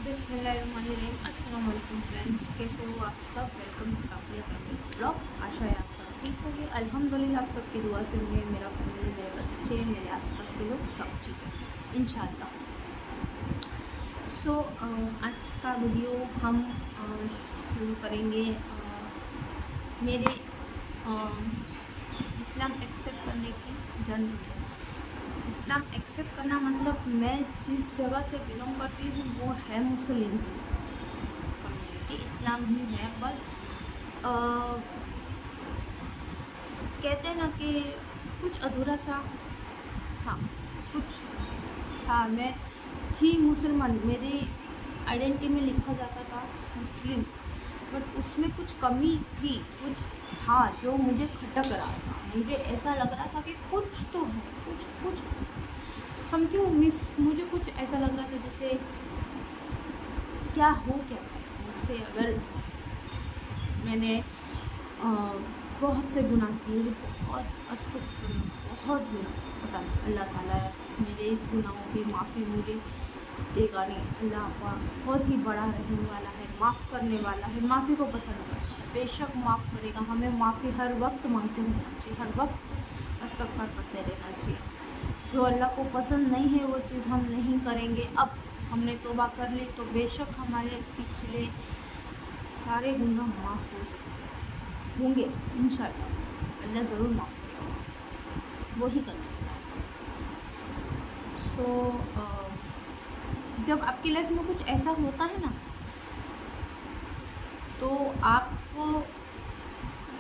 बिस्मिल्लाहिर्रहमानिर्रहीम। अस्सलाम वालेकुम फ्रेंड्स, कैसे हो आप सब। वेलकम टू काफिया फैमिली ब्लॉग। आशा है आप सब ठीक होंगे। अल्हम्दुलिल्लाह आप सबकी दुआ से मेरा फैमिली, मेरे बच्चे, मेरे आसपास के लोग सब ठीक है इंशाल्लाह। आज का वीडियो हम शुरू करेंगे मेरे इस्लाम एक्सेप्ट करने की जर्नी से। इस्लाम एक्सेप्ट करना मतलब मैं जिस जगह से बिलोंग करती हूँ वो है मुस्लिम कम्युनिटी, इस्लाम ही है। पर कहते हैं ना कि कुछ अधूरा सा था, कुछ था। मैं थी मुसलमान, मेरी आइडेंटिटी में लिखा जाता था मुस्लिम, बट उसमें कुछ कमी थी, कुछ था जो मुझे खटक रहा था। मुझे ऐसा लग रहा था कि कुछ तो है, कुछ समथिंग मिस। मुझे कुछ ऐसा लग रहा था जैसे क्या मुझसे। अगर मैंने बहुत से गुनाह किए, बहुत बहुत गुनाह, पता नहीं अल्लाह ताला मेरे इस गुनाहों की माफ़ी मुझे देगा नहीं। अल्लाह बहुत ही बड़ा रहने वाला है, माफ़ करने वाला है, माफ़ी को पसंद करता है, बेशक माफ़ करेगा। हमें माफ़ी हर वक्त मांगते रहना चाहिए, हर वक्त इस्तग़फ़ार करते रहना चाहिए। जो अल्लाह को पसंद नहीं है वो चीज़ हम नहीं करेंगे। अब हमने तौबा कर ली तो बेशक हमारे पिछले सारे गुनाह माफ़ हो सकते होंगे इंशाल्लाह। अल्लाह ज़रूर माफ़ करेगा, वो ही करने वाला है। जब आपकी लाइफ में कुछ ऐसा होता है ना, तो आपको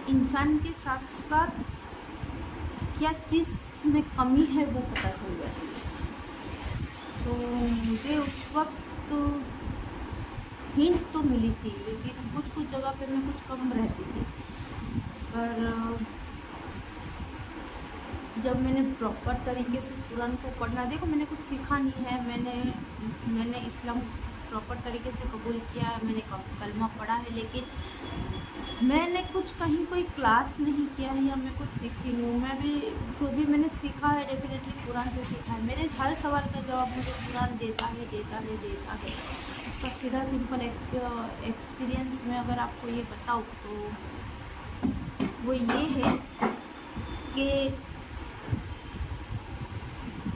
इंसान के साथ साथ क्या चीज़ में कमी है वो पता चल जाती है। तो मुझे उस वक्त हिंट तो मिली थी, लेकिन कुछ जगह पे मैं कुछ कम रहती थी। पर जब मैंने प्रॉपर तरीके से कुरान को पढ़ना, देखो मैंने कुछ सीखा नहीं है, मैंने इस्लाम प्रॉपर तरीके से कबूल किया है, मैंने कलमा पढ़ा है, लेकिन मैंने कुछ कहीं कोई क्लास नहीं किया है या मैं कुछ सीखी नहीं हूँ। मैं भी जो भी मैंने सीखा है डेफिनेटली कुरान से सीखा है। मेरे हर सवाल का जवाब मुझे कुरान देता है। इसका सीधा सिंपल एक्सपीरियंस में अगर आपको ये बताऊँ तो वो ये है कि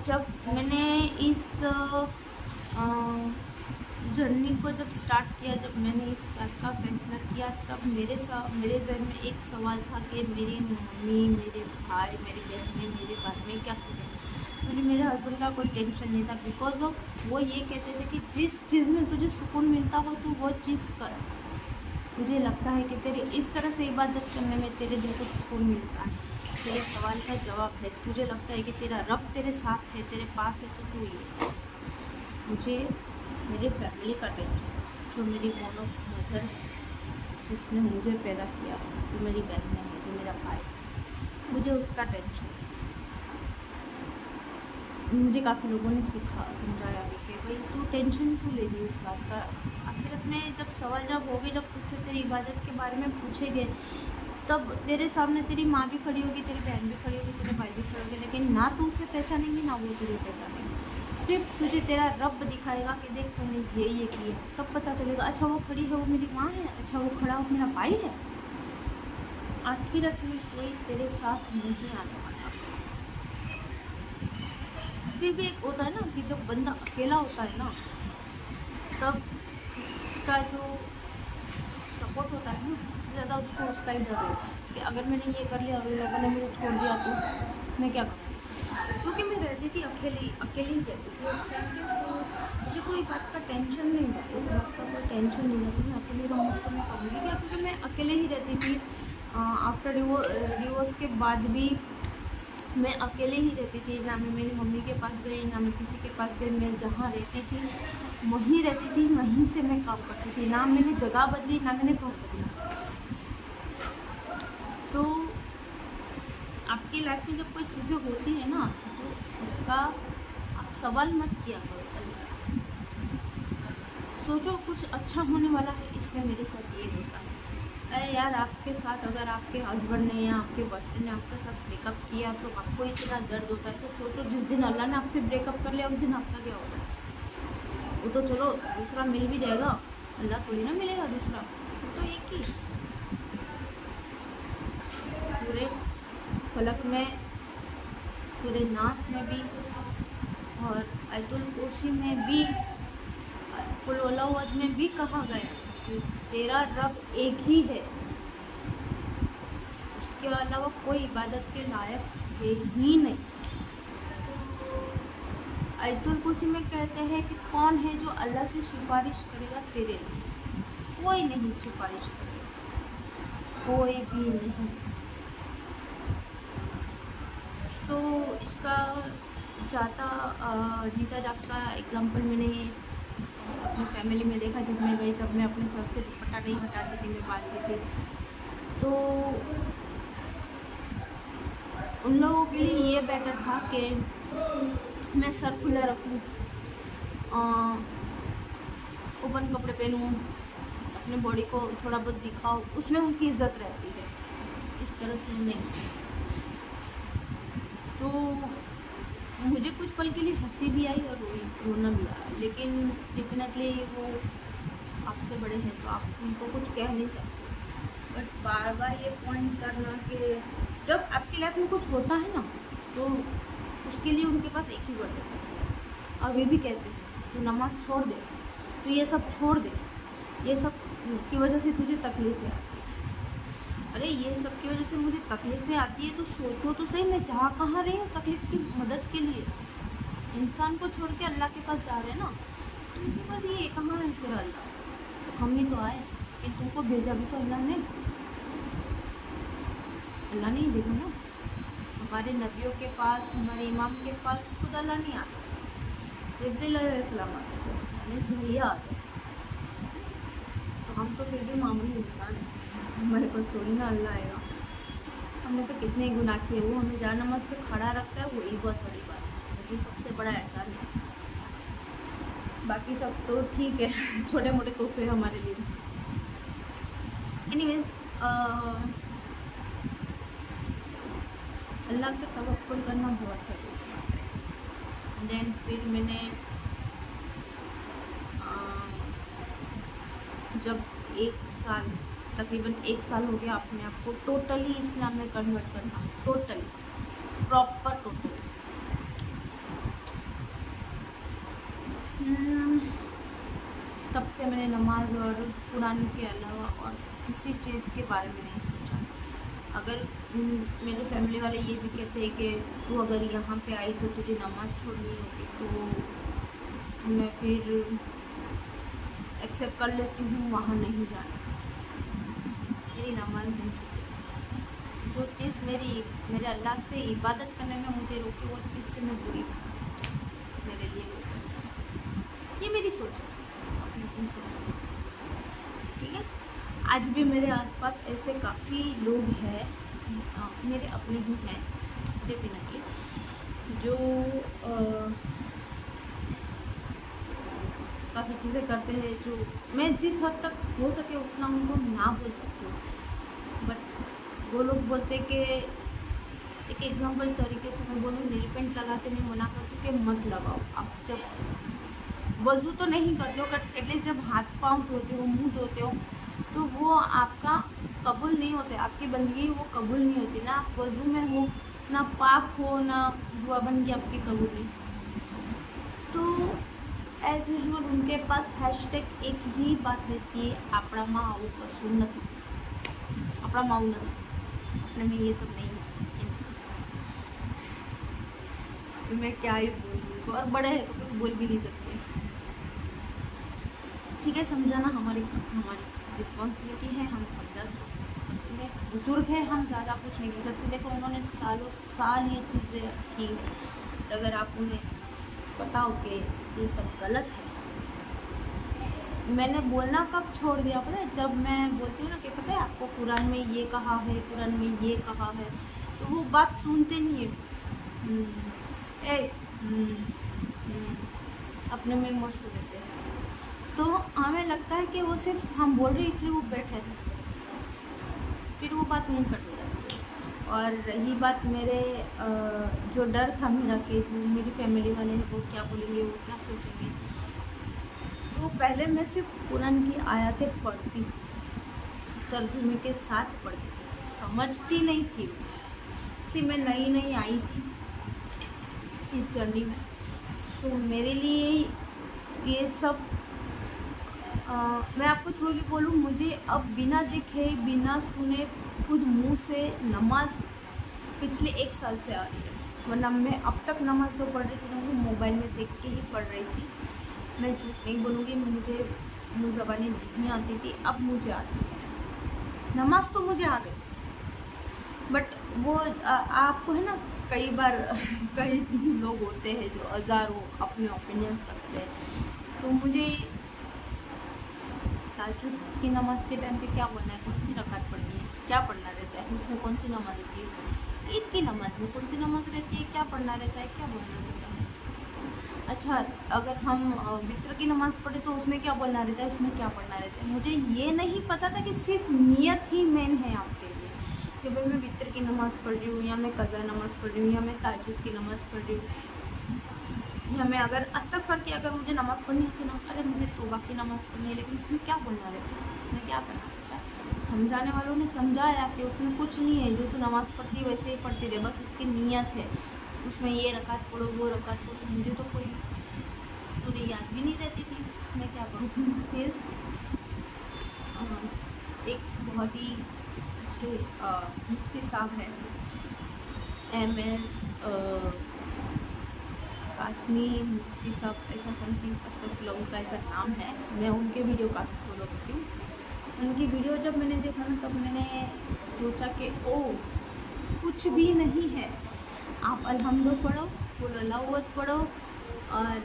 जब मैंने इस जर्नी को जब स्टार्ट किया, जब मैंने इस बात का फैसला किया, तब मेरे जहन में एक सवाल था कि मेरी मम्मी, मेरे भाई, मेरी बहनें मेरे बारे में क्या सोचें। मुझे मेरे हस्बैंड का कोई टेंशन नहीं था, बिकॉज ऑफ वो ये कहते थे कि जिस चीज़ में तुझे सुकून मिलता हो तो वो चीज़ कर। मुझे लगता है कि तेरे इस तरह से इबादत करने में तेरे दिल को सुकून मिलता है। तेरे सवाल का जवाब है, तुझे लगता है कि तेरा रब तेरे साथ है, तेरे पास है, तो तू ये। मुझे मेरे फैमिली का टेंशन, जो मेरी मोनो मदर है, जिसने मुझे पैदा किया, जो मेरी बहनें हैं, जो मेरा भाई, मुझे उसका टेंशन। मुझे काफ़ी लोगों ने समझाया भी कि भाई तू टेंशन क्यों ले रही इस बात का। आखिरत में जब सवाल जब होगे, जब तुझसे तेरी इबादत के बारे में पूछेंगे, तब तेरे सामने तेरी माँ भी खड़ी होगी, तेरी बहन भी खड़ी होगी, तेरे भाई भी खड़े होंगे, लेकिन ना तू उसे पहचानेंगी ना वो तुझे पहचानेंगे। सिर्फ तुझे तेरा रब दिखाएगा कि देख तूने ये किया, तब पता चलेगा अच्छा वो खड़ी है वो मेरी माँ है, अच्छा वो खड़ा वो मेरा भाई है। आखिरत में कोई तेरे साथ नहीं आने वाला। फिर भी एक होता है ना कि जब बंदा अकेला होता है ना, तब उसका जो सपोर्ट होता है ना, सबसे ज़्यादा उसको उसका ही डर होता है कि अगर मैंने ये कर लिया, अगर लोगों ने मुझे छोड़ दिया तो मैं क्या करूँ। क्योंकि मैं रहती थी अकेली ही रहती थी उस टाइम पे, तो मुझे कोई बात का टेंशन नहीं था, इस बात का कोई टेंशन नहीं था कि मैं अकेली रहूँगी तो मैं कहूँगी क्या, क्योंकि मैं अकेले ही रहती थी। आफ्टर डिवोर्स के बाद भी मैं अकेले ही रहती थी। ना मैं मेरी मम्मी के पास गई, ना मैं किसी के पास गई। मैं जहाँ रहती थी वहीं रहती थी, वहीं से मैं काम करती थी। ना मैंने जगह बदली, ना मैंने घर बदला। तो आपकी लाइफ में जब कोई चीज़ें होती है ना, तो उसका आप सवाल मत किया करो अल्लाह से। सोचो कुछ अच्छा होने वाला है, इसमें मेरे साथ ये होता है। अरे यार, आपके साथ अगर आपके हस्बैंड ने या आपके बॉयफ्रेंड ने आपके साथ ब्रेकअप किया तो आपको इतना दर्द होता है, तो सोचो जिस दिन अल्लाह ने आपसे ब्रेकअप कर लिया उस दिन आपका क्या होगा। वो तो चलो दूसरा मिल भी जाएगा, अल्लाह थोड़ी ना मिलेगा दूसरा, वो तो एक ही। पूरे फलक में, पूरे नास में भी और आयतुल कुर्सी में भी, कुल वलावत में भी कहा गया कि तेरा रब एक ही है, उसके अलावा कोई इबादत के लायक है ही नहीं। आयतुल कुर्सी में कहते हैं कि कौन है जो अल्लाह से सिफारिश करेगा तेरे लिए, कोई नहीं सिफारिश करेगा, कोई भी नहीं। तो इसका जीता जागता एग्जाम्पल मैंने अपनी फैमिली में देखा। जब मैं गई तब मैं अपने सर से दुपट्टा नहीं हटाती थी, मैं बांधती थी। तो उन लोगों के लिए ये बेटर था कि मैं सर खुला रखूँ, ओपन कपड़े पहनूँ, अपने बॉडी को थोड़ा बहुत दिखाऊँ, उसमें उनकी इज्जत रहती है, इस तरह से नहीं। तो मुझे कुछ पल के लिए हंसी भी आई और रोना भी आया, लेकिन डेफिनेटली वो आपसे बड़े हैं तो आप उनको कुछ कह नहीं सकते। बट बार बार ये पॉइंट करना कि जब आपकी लाइफ में कुछ होता है ना तो उसके लिए उनके पास एक ही वर्ड है और वे भी कहते हैं तो नमाज छोड़ दे, तो ये सब छोड़ दे, ये सब की वजह से तुझे तकलीफ़ें आती है। अरे ये सब की वजह से मुझे तकलीफ़ें आती है तो सोचो तो सही, मैं जहाँ कहाँ रही हूँ तकलीफ़ की मदद के लिए। इंसान को छोड़ के अल्लाह के पास जा रहे हैं ना, तो उनके पास ये कहाँ है फिर अल्लाह, हम ही तो आए, कि तुमको भेजा भी तो अल्लाह ने, अल्लाह नहीं देखा ना। हमारे नबियों के पास, हमारे इमाम के पास खुद अल्लाह नहीं आता, जिब्रील अलैहिस्सलाम आते थे, यानी ज़रिया आते। तो हम तो फिर भी मामूली इंसान हैं, हमारे पास थोड़ी ना अल्लाह आएगा। हमने तो कितने गुनाह किए, वो हमें जा नमाज पे खड़ा रखता है, वही बहुत बड़ी बात है, वही सबसे बड़ा एहसान है। बाकी सब तो ठीक है, छोटे मोटे तोहफे हमारे लिए। एनीवेज, अल्लाह पे तवक्कुल करना बहुत ज़रूरी है। देन फिर मैंने जब तकरीबन एक साल हो गया अपने आप को टोटली इस्लाम में कन्वर्ट करना, टोटली प्रॉपर टोटली। तब से मैंने नमाज और कुरान के अलावा और किसी चीज़ के बारे में नहीं सोचा। अगर मेरे फैमिली वाले ये भी कहते हैं कि तू अगर यहाँ पे आई तो तुझे नमाज़ छोड़नी होगी, तो मैं फिर एक्सेप्ट कर लेती हूँ वहाँ नहीं जाना, मेरी नमाज नहीं छूटी। जो चीज़ मेरे अल्लाह से इबादत करने में मुझे रोके, वो चीज़ से मैं बुरी मेरे लिए रोके। ये मेरी सोच है, अपनी सोच है, ठीक है। आज भी मेरे आसपास ऐसे काफ़ी लोग हैं, मेरे अपने ही हैं डेफिनेटली, जो काफ़ी चीज़ें करते हैं जो मैं जिस हद तक हो सके उतना उनको ना बोल सकती हूँ। बट वो लोग बोलते कि एक एग्जांपल तरीके से मैं बोलूँ, नील पेंट लगाते नहीं मना करती कि मत लगाओ। आप जब वज़ू तो नहीं करते हो, बट एटलीस्ट जब हाथ पाँव धोते हो, मुँह धोते हो, तो वो आपका कबूल नहीं होते, आपकी बंदगी वो कबूल नहीं होती। ना आप वज़ू में हो, ना पाक हो, ना दुआ बंदगी आपकी कबूल नहीं। तो एज यूजुअल उनके पास हैशटैग एक ही बात रहती है, આપણા માં આવું કશું નથી, આપણા માં આવું નથી, अपने में ये सब नहीं है। मैं क्या ही बोलूँ, और बड़े हैं तो कुछ बोल भी नहीं सकते, ठीक है। समझाना हमारी रिस्पॉन्सिबिलिटी है, हम समझा सकते हैं, बुजुर्ग है, हम ज़्यादा कुछ नहीं कर सकते। देखो उन्होंने सालों साल ये चीज़ें रखी, अगर आप उन्हें बताओ कि ये सब गलत है। मैंने बोलना कब छोड़ दिया पता है, जब मैं बोलती हूँ ना कि पता है आपको कुरान में ये कहा है, कुरान में ये कहा है, तो वो बात सुनते नहीं है, अपने में मस्त रहते हैं। तो हमें लगता है कि वो सिर्फ हम बोल रहे इसलिए वो बैठे हैं, फिर वो बात नहीं करते रहते। और रही बात मेरे जो डर था मेरा कि जो मेरी फैमिली वाले हैं वो क्या बोलेंगे, वो क्या सोचेंगे, पहले मैं सिर्फ कुरान की आयतें पढ़ती, तर्जुमे के साथ पढ़ती थी, समझती नहीं थी। सी मैं नई नई आई थी इस जर्नी में, सो मेरे लिए ये सब मैं आपको ट्रूली बोलूँ, मुझे अब बिना देखे बिना सुने खुद मुंह से नमाज पिछले 1 साल से आ रही है। वरना मैं अब तक नमाज जो पढ़ रही थी ना, वो मोबाइल में देख के ही पढ़ रही थी। मैं झूठ नहीं बोलूँगी, मुझे मुँह ज़बानी नहीं आती थी, अब मुझे आती है। नमाज तो मुझे आ गई, बट वो आपको है ना, कई बार कई लोग होते हैं जो हज़ारों अपने ओपिनियंस रखते हैं। तो मुझे ताजुद की नमाज के टाइम पे क्या पढ़ना है, कौन सी रकात पढ़नी है, क्या पढ़ना रहता है, उसमें कौन सी नमाज रहती है, ईद की नमाज में कौन सी नमाज रहती है, क्या पढ़ना रहता है, क्या बोलना रहता है। अच्छा, अगर हम वित्र की नमाज़ पढ़े तो उसमें क्या बोलना रहता है, उसमें क्या पढ़ना रहता है। मुझे ये नहीं पता था कि सिर्फ नियत ही मेन है आपके लिए, कि भाई मैं वित्र की नमाज़ पढ़ रही हूँ, या मैं कज़ा नमाज़ पढ़ रही हूँ, या मैं ताजुद की नमाज़ पढ़ रही हूँ, या मैं अगर अस्तगफार की अगर मुझे नमाज़ पढ़नी है तो ना, अरे मुझे तौबा की नमाज़ पढ़नी है, लेकिन उसमें क्या बोलना रहता है, उसमें क्या करना रहता है। समझाने वालों ने समझाया कि उसमें कुछ नहीं है, जो तू नमाज़ पढ़ती है वैसे ही पढ़ती रहे, बस उसकी नीयत है, उसमें ये रकात पढ़ो वो रकात पढ़ो। मुझे तो कोई सूरह याद भी नहीं रहती थी, मैं क्या करूँ। फिर एक बहुत ही अच्छे मुफ्ती साहब हैं, MS कासमी मुफ्ती साहब, ऐसा समथिंग अस्तगफिरुल्लाह उनका ऐसा नाम है। मैं उनके वीडियो काफ़ी फॉलो करती हूँ। उनकी वीडियो जब मैंने देखा ना, तब मैंने सोचा कि ओ कुछ भी नहीं है, आप अल्हम्दु पढ़ो, कुल अल्लाहु अकबर पढ़ो, और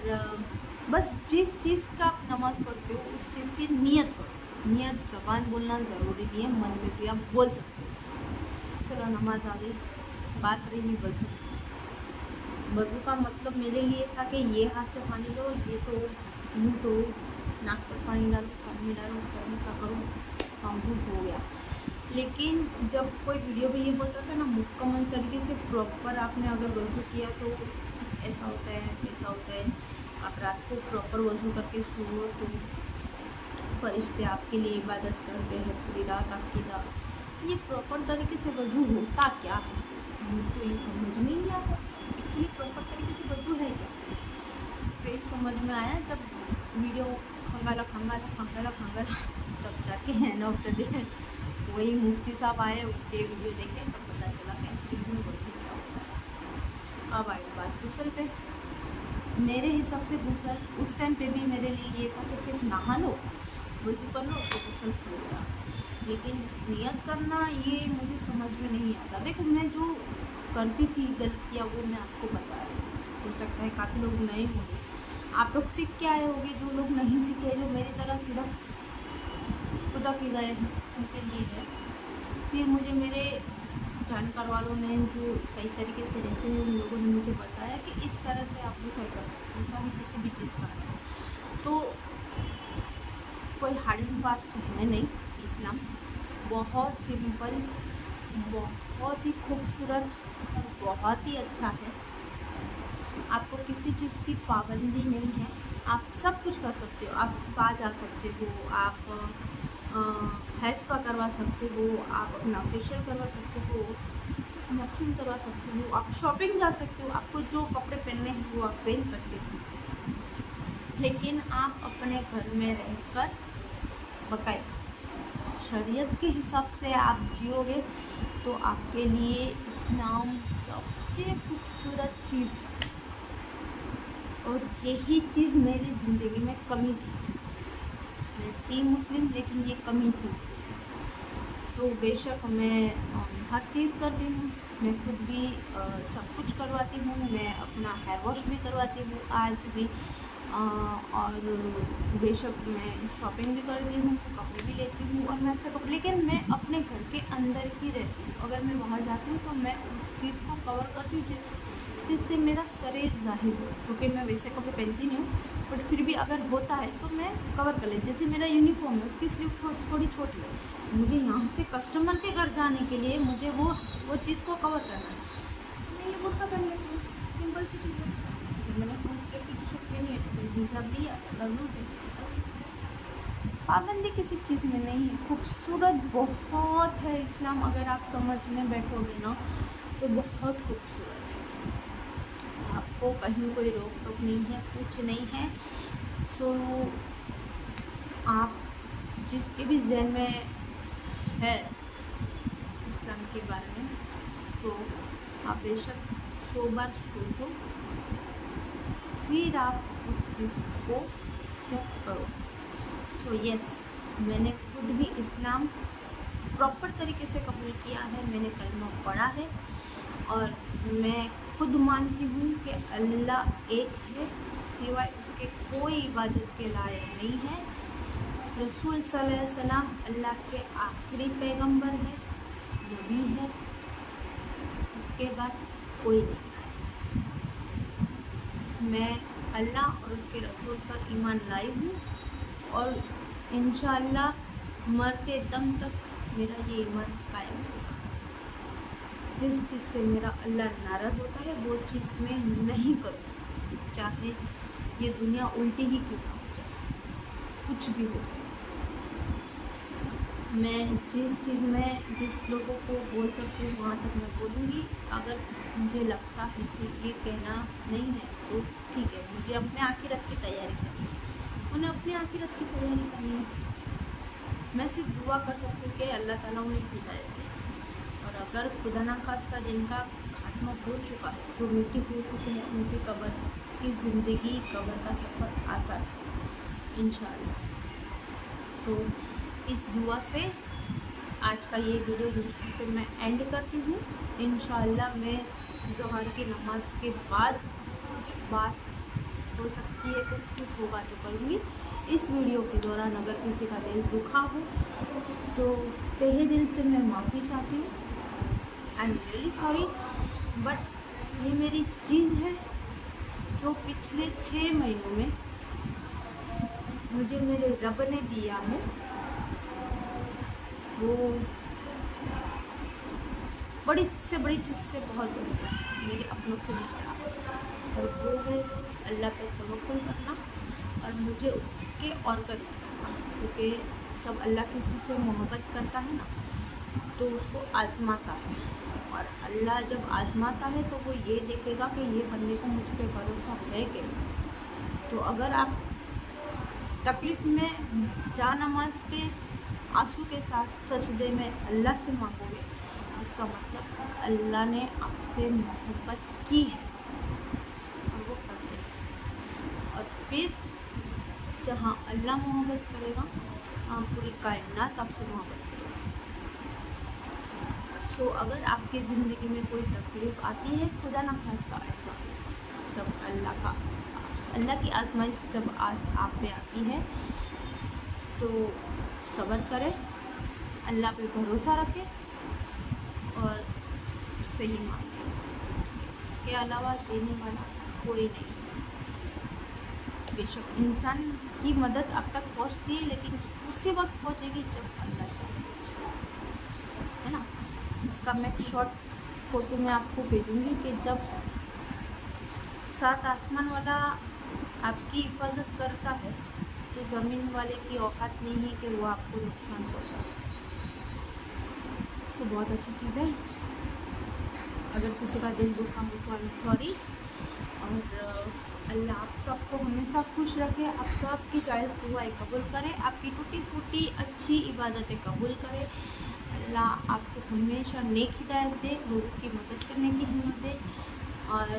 बस जिस चीज़ का आप नमाज़ पढ़ते हो उस चीज़ की नियत करो। नियत ज़बान बोलना ज़रूरी नहीं है, मन में भी आप बोल सकते हो। चलो नमाज आ गई, बात रही वज़ू। वज़ू का मतलब मेरे लिए था कि ये हाथ से पानी लो, ये तो मुँह धो, नाक पर पानी डालो, कान में डालो, सर में का करो, वज़ू हो गया। लेकिन जब कोई वीडियो में ये बोलता था ना, मुकम्मल तरीके से प्रॉपर आपने अगर वज़ू किया तो ऐसा होता है, ऐसा होता है, आप रात को प्रॉपर वज़ू करके सोओ तो फरिश्ते आपके लिए इबादत करते हैं पूरी रात आपकी रात। ये प्रॉपर तरीके से वज़ू होता क्या है, मुझको ये समझ में नहीं आता एक्चुअली प्रॉपर तरीके से वज़ू है क्या। फिर समझ में आया जब वीडियो खंगाला तब जाके एंड ऑफ द डे वही मुफ्ती साहब आए, उनके वीडियो देखे, तब पता चला कि एक्चुअली में वज़ू क्या होता है। अब आई बात गुस्ल पे। मेरे हिसाब से गुस्ल उस टाइम पे भी मेरे लिए ये था कि सिर्फ नहा लो, वज़ू कर लो तो गुस्ल हो गया, लेकिन नियत करना ये मुझे समझ में नहीं आता। देखो, मैं जो करती थी गलतियाँ वो मैं आपको बता रही हूँ। हो सकता है काफ़ी लोग नए होंगे, आप लोग सीख के आए होंगे, जो लोग नहीं सीखे, जो मेरी तरह सिर्फ खुदा की गए हैं, उनके लिए है। फिर मुझे मेरे जानकार वालों ने जो सही तरीके से रहते हैं, उन लोगों ने मुझे बताया कि इस तरह से आप भी सही कर सकते हैं, चाहे किसी भी चीज़ का है। तो कोई हार्ड एंड फास्ट है नहीं इस्लाम, बहुत सिंपल, बहुत ही खूबसूरत और बहुत ही अच्छा है। आपको किसी चीज़ की पाबंदी नहीं है, आप सब कुछ कर सकते हो। आप स्पा जा सकते हो, आप हेयर स्पा करवा सकते हो, आप अपना फेशियल करवा सकते हो, वैक्सिंग करवा सकते हो, आप शॉपिंग जा सकते हो, आपको जो कपड़े पहनने हैं वो आप पहन सकते हो। लेकिन आप अपने घर में रहकर बाकायदा शरीयत के हिसाब से आप जियोगे तो आपके लिए इस्लाम सबसे खूबसूरत चीज़ है। और यही चीज़ मेरी ज़िंदगी में कमी थी। मैं थी मुस्लिम, लेकिन ये कमी थी। तो बेशक मैं हर चीज़ करती हूँ, मैं खुद भी सब कुछ करवाती हूँ, मैं अपना हेयर वॉश भी करवाती हूँ आज भी, और बेशक मैं शॉपिंग भी करती हूँ, कपड़े भी लेती हूँ, और मैं अच्छा कपड़े, लेकिन मैं अपने घर के अंदर ही रहती हूँ। अगर मैं बाहर जाती हूँ तो मैं उस चीज़ को कवर करती हूँ जिससे मेरा शरीर ज़ाहिर हो, क्योंकि मैं वैसे कपड़े पहनती नहीं हूँ, बट फिर भी अगर होता है तो मैं कवर कर लेती। जैसे मेरा यूनिफॉर्म है, उसकी स्लीव थोड़ी छोटी है, मुझे यहाँ से कस्टमर के घर जाने के लिए मुझे वो चीज़ को कवर करना है, मैं ये बुर्का पहन लेती हूँ, सिंपल सी चीज़ है। मैंने फुल स्लीव की टी शर्ट पहनी है, हिजाब लिया, लूज है, पाबंदी किसी चीज़ में नहीं है। खूबसूरत बहुत है इस्लाम, अगर आप समझने बैठोगे ना तो बहुत खूबसूरत है। आपको कहीं कोई रोक टोक नहीं है, कुछ नहीं है। सो आप जिसके भी ज़हन में है इस्लाम के बारे में, तो आप बेशक 100 बार सोचो, फिर आप उस चीज़ को एक्सेप्ट करो। सो यस, मैंने खुद भी इस्लाम प्रॉपर तरीके से कबूल किया है, मैंने कलमा पढ़ा है और मैं खुद मानती हूँ कि अल्लाह एक है, सिवाय उसके कोई इबादत के लायक नहीं है। रसूल सल्लल्लाहु अलैहि वसल्लम अल्लाह के आखिरी पैगंबर है, नबी है, इसके बाद कोई नहीं। मैं अल्लाह और उसके रसूल पर ईमान लाई हूँ और इंशाअल्लाह मरते दम तक मेरा ये ईमान कायम रहेगा। जिस चीज़ से मेरा अल्लाह नाराज़ होता है वो चीज़ मैं नहीं करूँ, चाहे ये दुनिया उल्टी ही क्यों ना हो जाए, कुछ भी हो। मैं जिस चीज़ में जिस लोगों को बोल सकती हूँ वहाँ तक मैं बोलूँगी। अगर मुझे लगता है कि ये कहना नहीं है तो ठीक है, मुझे अपने आखिरत की तैयारी करनी है, उन्हें अपनी आखिरत की तैयारी करनी है। मैं सिर्फ दुआ कर सकती हूँ कि अल्लाह ताला उन्हें हिदायत दे। और अगर खुदा ना खास्ता जिनका खात्मा हो चुका है, जो मिट्टी हो चुके हैं, उनकी कब्र की ज़िंदगी, कब्र का सफ़र आसान इंशाअल्लाह। सो इस दुआ से आज का ये वीडियो यहीं पे मैं एंड करती हूँ। इंशाअल्लाह मैं ज़ोहर की नमाज के बाद कुछ बात हो सकती है, कुछ चूक होगा तो करूँगी। इस वीडियो के दौरान अगर किसी का दिल दुखा हो तो तहे दिल से मैं माफ़ी चाहती हूँ। I am really sorry, but ये मेरी चीज़ है जो पिछले 6 महीनों में मुझे मेरे रब ने दिया है। वो बड़ी से बड़ी चीज़ से बहुत बड़ी है, मेरे अपनों से भी बड़ा, और वो है अल्लाह पे तवक्कुल करना और मुझे उसके और करीब करना। क्योंकि जब अल्लाह किसी से मोहब्बत करता है ना तो उसको आज़माता है, और अल्लाह जब आज़माता है तो वो ये देखेगा कि ये बंदे को मुझ पर भरोसा है कि नहीं। तो अगर आप तकलीफ़ में जा नमाज पे आंसू के साथ सजदे में अल्लाह से मांगोगे, इसका मतलब अल्लाह ने आपसे मोहब्बत की है और वो करते हैं। और फिर जहाँ अल्लाह मोहब्बत करेगा, वहाँ पूरी कायनात आपसे मोहब्बत करेगी। सो अगर आपकी ज़िंदगी में कोई तकलीफ़ आती है, खुदा ना खास्ता ऐसा, जब अल्लाह की आजमाइश जब आप पे आती है तो सब्र करें, अल्लाह पे भरोसा रखें और सही मांगें। इसके अलावा देने वाला कोई नहीं। बेशक इंसान की मदद अब तक पहुंचती है, लेकिन उसी वक्त पहुंचेगी जब अल्लाह चाहे, है ना। इसका मैं एक शॉर्ट फोटो में आपको भेजूँगी कि जब 7 आसमान वाला आपकी हिफाजत करता है तो ज़मीन वाले की औकात नहीं है कि वो आपको नुकसान पहुंचा सके। सो बहुत अच्छी चीज़ है। अगर किसी का दिल दुखा हो तो आई एम सॉरी। और अल्लाह आप सबको हमेशा खुश रखे, आप सबकी जायज़ दुआएं कबूल करे, आपकी टूटी फूटी अच्छी इबादतें कबूल करे। अल्लाह आपको हमेशा नेक हिदायत दे, लोगों की मदद करने की हिम्मत दे, और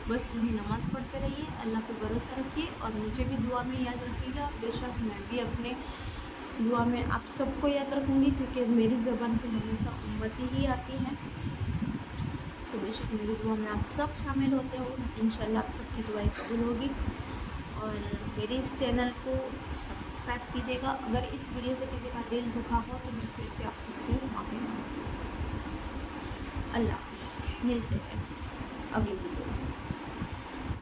बस वही नमाज़ पढ़ते रहिए, अल्लाह पे भरोसा रखिए और मुझे भी दुआ में याद रखिएगा। बेशक मैं भी अपने दुआ में आप सबको याद रखूँगी, क्योंकि मेरी ज़बान पे हमेशा उम्मती ही आती है। तो बेशक मेरी दुआ में आप सब शामिल होते हो, इंशाल्लाह आप सबकी दुआएं कबूल होगी। और मेरे इस चैनल को सब्सक्राइब कीजिएगा। अगर इस वीडियो से किसी का दिल दुखा हो तो मैं फिर से आप सबसे माफ़ी मांगती हूँ। अल्लाह हाफ़िज़, मिलते हैं अगली वीडियो में।